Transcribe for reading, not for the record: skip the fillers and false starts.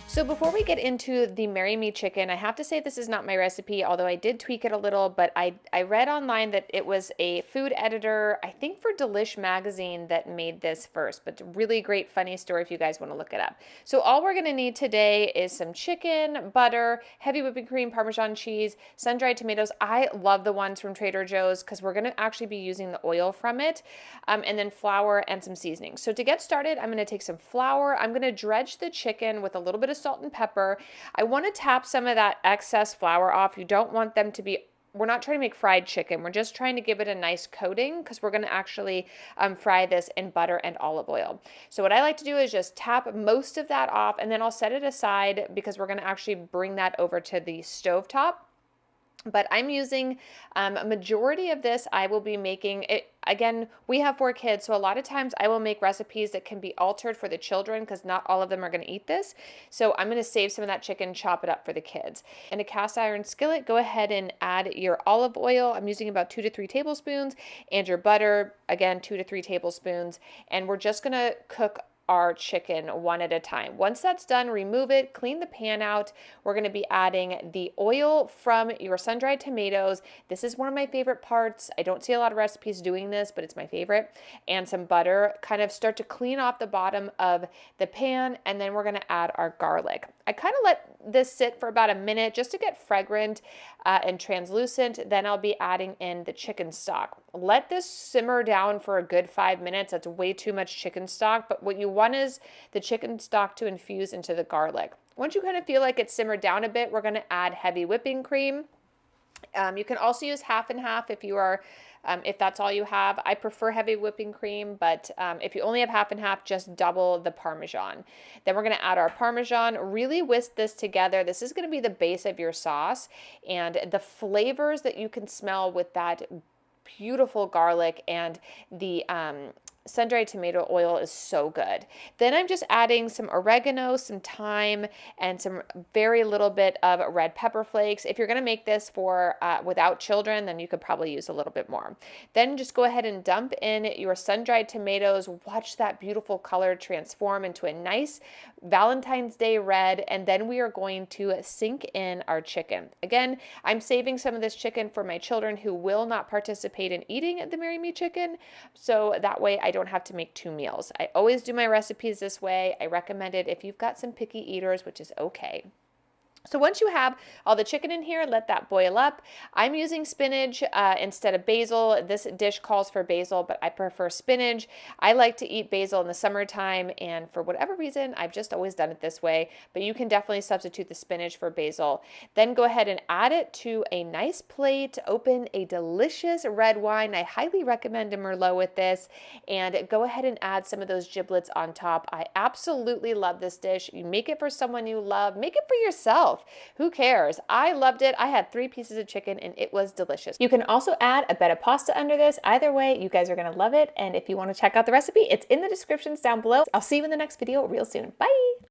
So before we get into the Marry Me chicken, I have to say this is not my recipe, although I did tweak it a little, but I read online that it was a food editor, I think for Delish magazine, that made this first, but really great funny story if you guys want to look it up. So all we're going to need today is some chicken, butter, heavy whipping cream, Parmesan cheese, sun-dried tomatoes. I love the ones from Trader Joe's because we're going to actually be using the oil from it, and then flour and some seasoning. So to get started, I'm going to take some flour. I'm going to dredge the chicken with a little bit of salt and pepper. I want to tap some of that excess flour off. You don't want them to be, we're not trying to make fried chicken. We're just trying to give it a nice coating because we're going to actually fry this in butter and olive oil. So what I like to do is just tap most of that off, and then I'll set it aside because we're going to actually bring that over to the stovetop. But I'm using a majority of this. I will be making it. Again, we have 4 kids, so a lot of times I will make recipes that can be altered for the children because not all of them are going to eat this. So I'm going to save some of that chicken, chop it up for the kids. In a cast iron skillet, go ahead and add your olive oil. I'm using about 2 to 3 tablespoons, and your butter, again, 2 to 3 tablespoons. And we're just going to cook our chicken one at a time. Once that's done, remove it, clean the pan out. We're going to be adding the oil from your sun-dried tomatoes. This is one of my favorite parts. I don't see a lot of recipes doing this, but it's my favorite. And some butter. Kind of start to clean off the bottom of the pan, and then we're going to add our garlic. I kind of let this sit for about a minute just to get fragrant and translucent. Then I'll be adding in the chicken stock. Let this simmer down for a good 5 minutes. That's way too much chicken stock, but what you want is the chicken stock to infuse into the garlic. Once you kind of feel like it's simmered down a bit, we're going to add heavy whipping cream. You can also use half and half if you are, if that's all you have. I prefer heavy whipping cream, but if you only have half and half, just double the Parmesan. Then we're going to add our Parmesan, really whisk this together. This is going to be the base of your sauce, and the flavors that you can smell with that beautiful garlic and the sun-dried tomato oil is so good. Then I'm just adding some oregano, some thyme, and some very little bit of red pepper flakes. If you're going to make this for without children, then you could probably use a little bit more. Then just go ahead and dump in your sun-dried tomatoes. Watch that beautiful color transform into a nice Valentine's Day red, and then we are going to sink in our chicken. Again, I'm saving some of this chicken for my children who will not participate in eating the Marry Me chicken, so that way I don't have to make 2 meals. I always do my recipes this way. I recommend it if you've got some picky eaters, which is okay. So once you have all the chicken in here, let that boil up. I'm using spinach instead of basil. This dish calls for basil, but I prefer spinach. I like to eat basil in the summertime, and for whatever reason, I've just always done it this way, but you can definitely substitute the spinach for basil. Then go ahead and add it to a nice plate. Open a delicious red wine. I highly recommend a Merlot with this, and go ahead and add some of those giblets on top. I absolutely love this dish. You make it for someone you love. Make it for yourself. Who cares? I loved it. I had 3 pieces of chicken and it was delicious. You can also add a bit of pasta under this. Either way, you guys are going to love it. And if you want to check out the recipe, it's in the descriptions down below. I'll see you in the next video real soon. Bye.